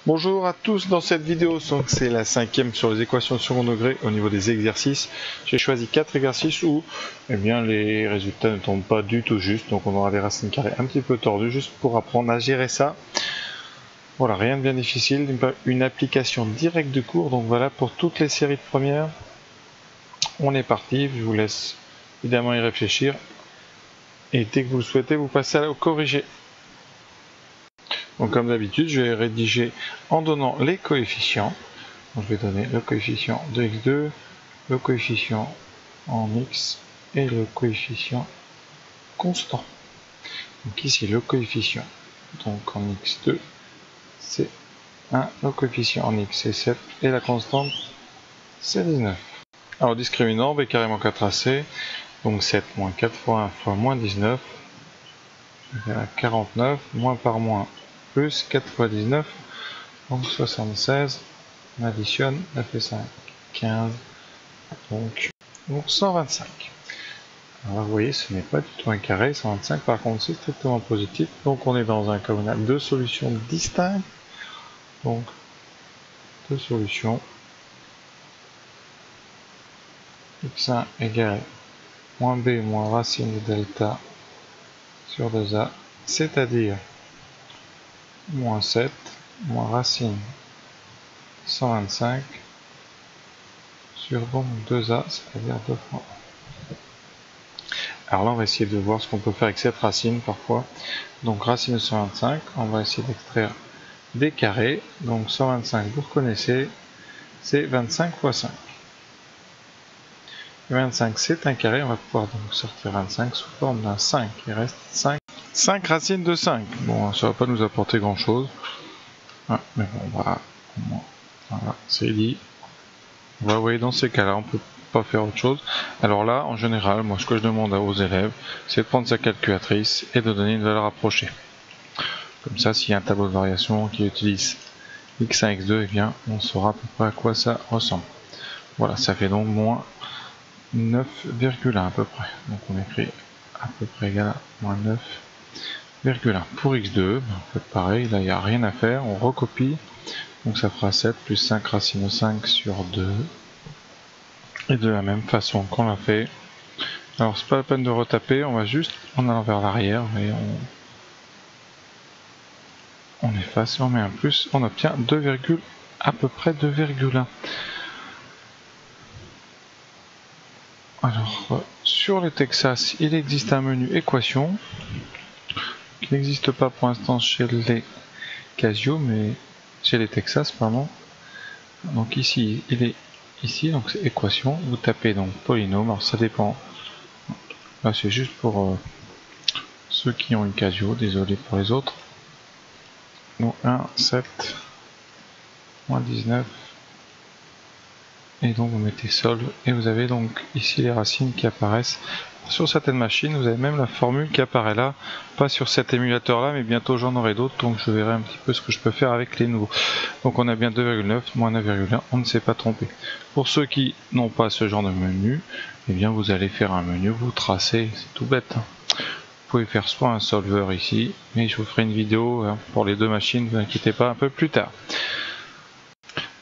Bonjour à tous, dans cette vidéo, c'est la 5e sur les équations de second degré au niveau des exercices. J'ai choisi 4 exercices où les résultats ne tombent pas du tout juste, donc on aura des racines carrées un petit peu tordues juste pour apprendre à gérer ça. Voilà, rien de bien difficile, une application directe du cours, donc voilà pour toutes les séries de premières. On est parti, je vous laisse évidemment y réfléchir et dès que vous le souhaitez, vous passez au corriger. Donc comme d'habitude, je vais rédiger en donnant les coefficients. Donc, je vais donner le coefficient de x2, le coefficient en x et le coefficient constant. Donc ici le coefficient donc en x2 c'est 1, le coefficient en x c'est 7 et la constante c'est 19. Alors discriminant b carré moins 4ac, donc 7 moins 4 fois 1 fois moins 19 égale à 49, moins par moins plus 4 fois 19, donc 76, on additionne, ça fait 5, 15, donc 125. Alors là, vous voyez, ce n'est pas du tout un carré, 125 par contre c'est strictement positif, donc on est dans un cas où on a deux solutions distinctes, donc deux solutions, x1 égale moins b moins racine de delta sur 2a, c'est-à-dire moins 7 moins racine 125 sur donc 2a, c'est-à-dire 2 fois 1. Alors là on va essayer de voir ce qu'on peut faire avec cette racine parfois. Donc racine de 125, on va essayer d'extraire des carrés. Donc 125 vous reconnaissez, c'est 25 fois 5. Et 25 c'est un carré, on va pouvoir donc sortir 25 sous forme d'un 5. Il reste 5 racines de 5. Bon, ça va pas nous apporter grand chose. Ah, mais bon, voilà, c'est dit. Vous voyez, dans ces cas-là, on peut pas faire autre chose. Alors là, en général, moi, ce que je demande aux élèves, c'est de prendre sa calculatrice et de donner une valeur approchée. Comme ça, s'il y a un tableau de variation qui utilise x1, x2, eh bien, on saura à peu près à quoi ça ressemble. Voilà, ça fait donc moins 9,1 à peu près. Donc on écrit à peu près égal à moins 9,1. Pour x2, on fait pareil, là il n'y a rien à faire, on recopie. Donc ça fera 7 plus 5 racine de 5 sur 2. Et de la même façon qu'on l'a fait. Alors c'est pas la peine de retaper, on va juste en allant vers l'arrière et on efface et on met un plus, on obtient 2, à peu près 2,1. Alors sur le Texas, il existe un menu équation qui n'existe pas pour l'instant chez les Casio, mais chez les Texas, pardon. Donc ici, il est ici, donc c'est équation. Vous tapez donc polynôme. Alors ça dépend. Là, c'est juste pour ceux qui ont une Casio. Désolé pour les autres. Donc 1, 7, moins 19. Et donc vous mettez solde et vous avez donc ici les racines qui apparaissent. Sur certaines machines, vous avez même la formule qui apparaît là, pas sur cet émulateur là, mais bientôt j'en aurai d'autres, donc je verrai un petit peu ce que je peux faire avec les nouveaux. Donc on a bien 2,9 moins 9,1, on ne s'est pas trompé. Pour ceux qui n'ont pas ce genre de menu, eh bien vous allez faire un menu, vous tracez, c'est tout bête. Vous pouvez faire soit un solver ici, mais je vous ferai une vidéo pour les deux machines, ne vous inquiétez pas, un peu plus tard.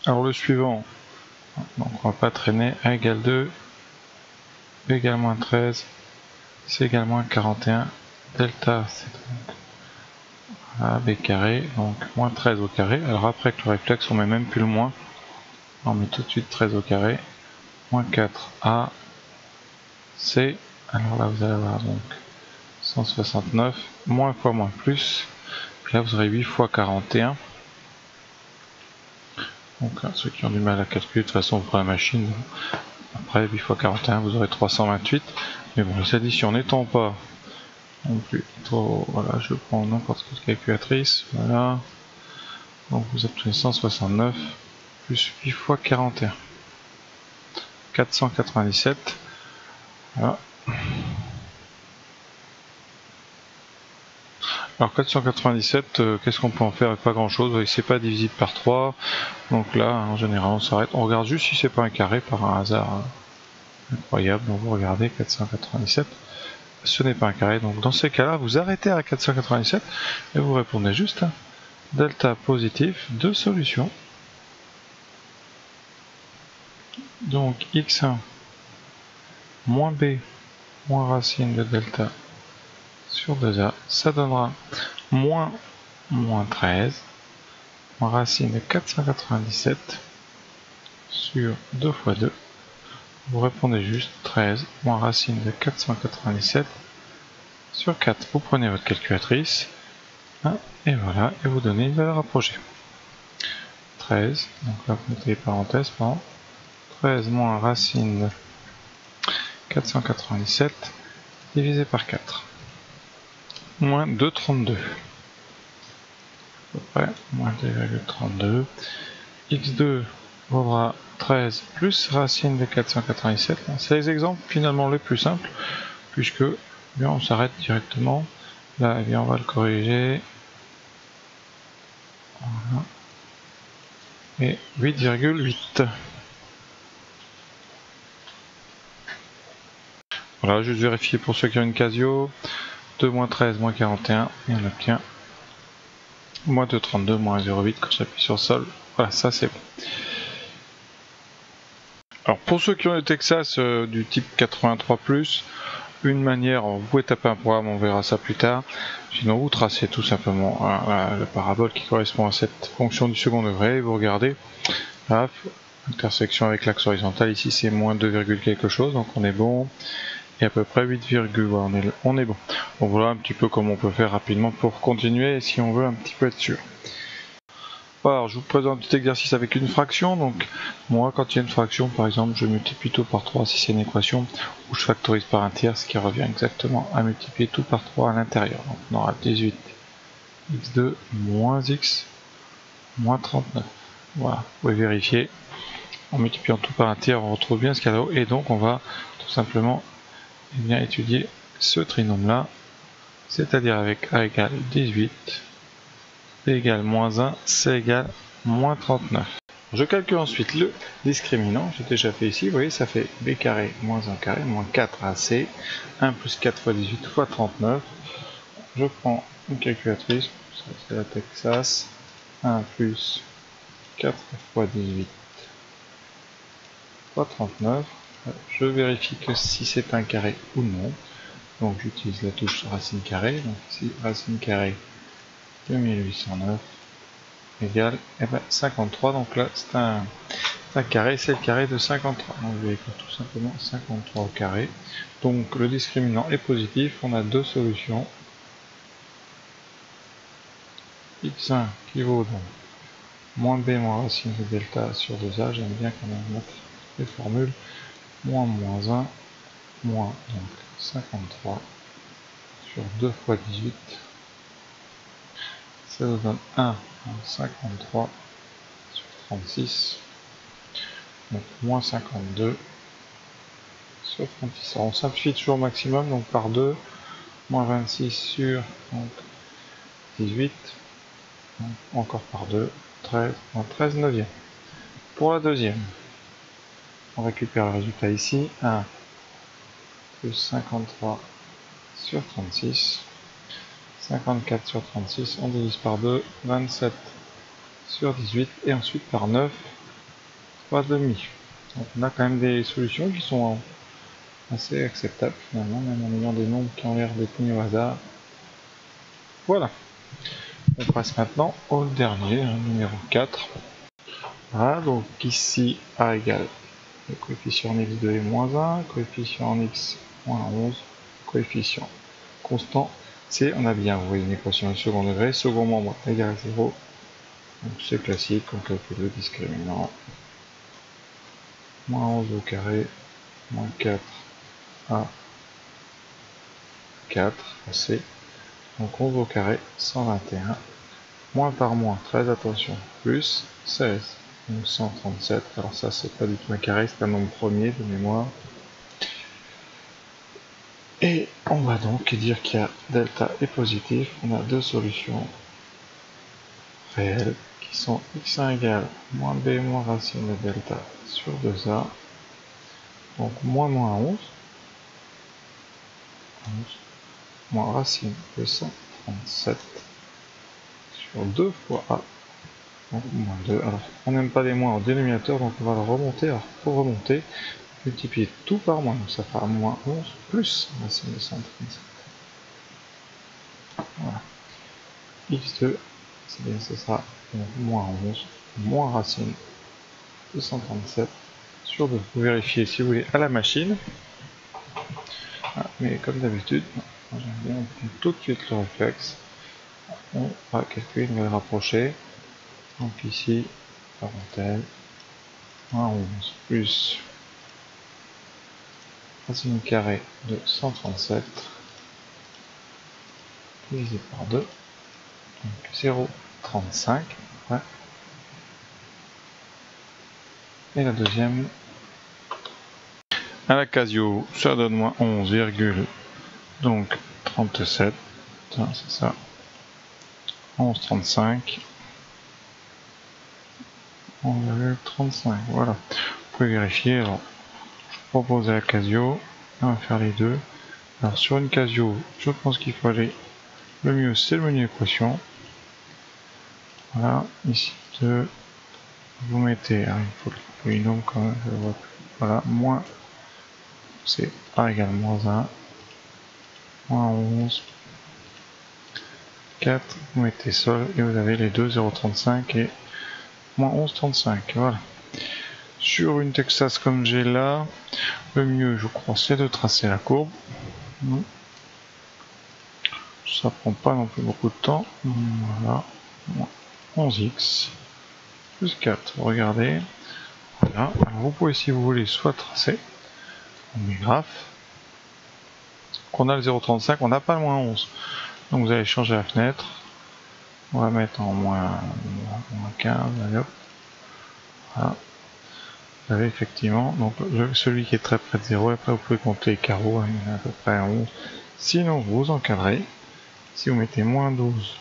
Alors le suivant, donc on va pas traîner, a égale 2, b égale moins 13, c égale moins 41, delta c'est donc b carré, donc moins 13 au carré. Alors après avec le réflexe on met même plus le moins, on met tout de suite 13 au carré, moins 4a, c, alors là vous allez avoir donc 169, moins fois moins plus, et là vous aurez 8 fois 41. Donc ceux qui ont du mal à calculer, de toute façon vous ferez la machine. Après 8 fois 41 vous aurez 328. Mais bon, les additions n'étant pas non plus trop, voilà, je prends n'importe quelle calculatrice, voilà. Donc vous obtenez 169 plus 8 fois 41. 497. Voilà. Alors 497, qu'est-ce qu'on peut en faire? Pas grand chose, c'est pas divisible par 3, donc là en général on s'arrête, on regarde juste si c'est pas un carré par un hasard incroyable, donc vous regardez 497, ce n'est pas un carré, donc dans ces cas là vous arrêtez à 497 et vous répondez juste delta positif, deux solutions. Donc x1 moins b moins racine de delta sur 2a, ça donnera moins 13 moins racine de 497 sur 2 fois 2. Vous répondez juste 13 moins racine de 497 sur 4. Vous prenez votre calculatrice, et voilà, et vous donnez une valeur approchée. 13, donc là vous mettez les parenthèses, pardon. 13 moins racine de 497 divisé par 4. Moins 2,32. À peu près, moins 2,32. x2 vaudra 13 plus racine de 497. C'est les exemples finalement les plus simples, puisque bien, on s'arrête directement. Là, eh bien, on va le corriger. Voilà. Et 8,8. Voilà, juste vérifier pour ceux qui ont une Casio. 2 moins 13 moins 41, et on obtient moins 2,32 moins 0,8 quand j'appuie sur sol. Voilà, ça c'est bon. Alors pour ceux qui ont le Texas du type 83+, une manière, vous pouvez taper un programme, on verra ça plus tard. Sinon vous tracez tout simplement la parabole qui correspond à cette fonction du second degré, et vous regardez, hop, intersection avec l'axe horizontal, ici c'est moins 2, quelque chose, donc on est bon. Et à peu près 8, on est bon. Donc voilà un petit peu comment on peut faire rapidement pour continuer si on veut un petit peu être sûr. Alors je vous présente un petit exercice avec une fraction. Donc moi quand il y a une fraction par exemple je multiplie tout par 3 si c'est une équation, ou je factorise par un tiers, ce qui revient exactement à multiplier tout par 3 à l'intérieur. Donc on aura 18 x2 moins x moins 39. Voilà, vous pouvez vérifier. En multipliant tout par un tiers on retrouve bien ce qu'il y a là-haut, et donc on va tout simplement bien étudier ce trinôme là, c'est-à-dire avec a égale 18, b égale moins 1, c égale moins 39. Je calcule ensuite le discriminant, j'ai déjà fait ici, vous voyez ça fait b carré moins 1 carré moins 4ac, 1 plus 4 fois 18 fois 39. Je prends une calculatrice, c'est la Texas, 1 plus 4 fois 18 fois 39. Je vérifie que si c'est un carré ou non. Donc j'utilise la touche racine carrée. Donc ici racine carrée de 1809 égale 53. Donc là c'est un carré, c'est le carré de 53. Donc je vais écrire tout simplement 53 au carré. Donc le discriminant est positif. On a deux solutions. x1 qui vaut donc moins b moins racine de delta sur 2a. J'aime bien quand même mettre les formules. Moins 1 moins donc 53 sur 2 fois 18, ça nous donne 1 moins 53 sur 36, donc moins 52 sur 36. Alors on simplifie toujours au maximum, donc par 2, moins 26 sur donc, 18, donc encore par 2, 13, moins 13 neuvième. Pour la deuxième, on récupère le résultat ici, 1 plus 53 sur 36, 54 sur 36, on divise par 2, 27 sur 18, et ensuite par 9, 3 demi. Donc on a quand même des solutions qui sont assez acceptables finalement, même en ayant des nombres qui ont l'air d'être mis au hasard. Voilà. On passe maintenant au dernier, numéro 4. Voilà, donc ici a égale le coefficient en x2 est moins 1, coefficient en x moins 11, coefficient constant c. On a bien, vous voyez, une équation de second degré, second membre égale 0. Donc c'est classique, on calcule le discriminant. Moins 11 au carré, moins 4 à 4 à c. Donc 11 au carré, 121. Moins par moins, très attention, plus 16. Donc 137. Alors ça, c'est pas du tout un carré, c'est un nombre premier de mémoire. Et on va donc dire qu'il y a delta est positif. On a deux solutions réelles qui sont x1 égale moins b moins racine de delta sur 2a. Donc moins 11 moins racine de 137 sur 2 fois A. Donc, moins 2. Alors, on n'aime pas les moins au dénominateur, donc on va le remonter. Alors, pour remonter, multiplier tout par moins. Donc, ça fera moins 11 plus racine de 137. Voilà. X2, c'est bien, ce sera moins 11 moins racine de 137 sur 2. Vous vérifiez si vous voulez à la machine. Ah, mais comme d'habitude, j'aime bien prendre tout de suite le réflexe. On va calculer, on va le rapprocher. Donc ici, parenthèse, moins 11 plus racine carrée de 137 divisé par 2. Donc 0,35. Ouais. Et la deuxième, à la Casio, ça donne moins 11, donc 37. C'est ça. 11,35. 11,35. Voilà. Vous pouvez vérifier. Alors, je propose à la Casio. On va faire les deux. Alors, sur une Casio, je pense qu'il faut aller. Le mieux, c'est le menu équation. Voilà. Ici, 2. Vous mettez. Ah, il faut le binôme quand même. Je vois plus. Voilà. Moins. C'est A égale moins 1. Moins 11. 4. Vous mettez sol. Et vous avez les deux 0,35 et moins 11,35. Voilà. Sur une Texas comme j'ai là, le mieux, je crois, c'est de tracer la courbe. Ça prend pas non plus beaucoup de temps. Voilà. 11x plus 4. Regardez. Voilà. Alors vous pouvez, si vous voulez, soit tracer. On met graphe. On a le 0,35, on n'a pas le moins 11. Donc vous allez changer la fenêtre. On va mettre en moins 15. Allez hop. Voilà. Vous avez effectivement donc celui qui est très près de 0. Après vous pouvez compter les carreaux. Hein, il y en a à peu près 11. Sinon vous encadrez. Si vous mettez moins 12,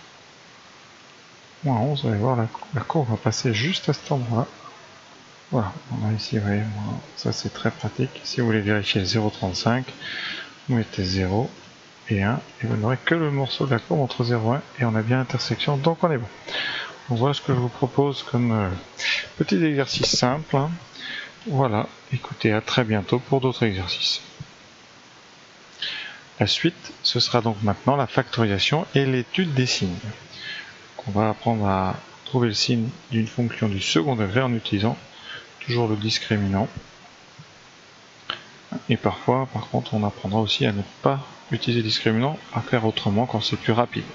moins 11, vous allez voir la courbe va passer juste à cet endroit-là. Voilà, on a ici, vous voyez, ça c'est très pratique. Si vous voulez vérifier le 0,35, vous mettez 0 et 1, et vous n'aurez que le morceau de la courbe entre 0 et 1, et on a bien l'intersection, donc on est bon. Donc voilà ce que je vous propose comme petit exercice simple. Hein. Voilà, écoutez, à très bientôt pour d'autres exercices. La suite, ce sera donc maintenant la factorisation et l'étude des signes. On va apprendre à trouver le signe d'une fonction du second degré en utilisant toujours le discriminant. Et parfois, par contre, on apprendra aussi à ne pas utiliser le discriminant, à faire autrement quand c'est plus rapide.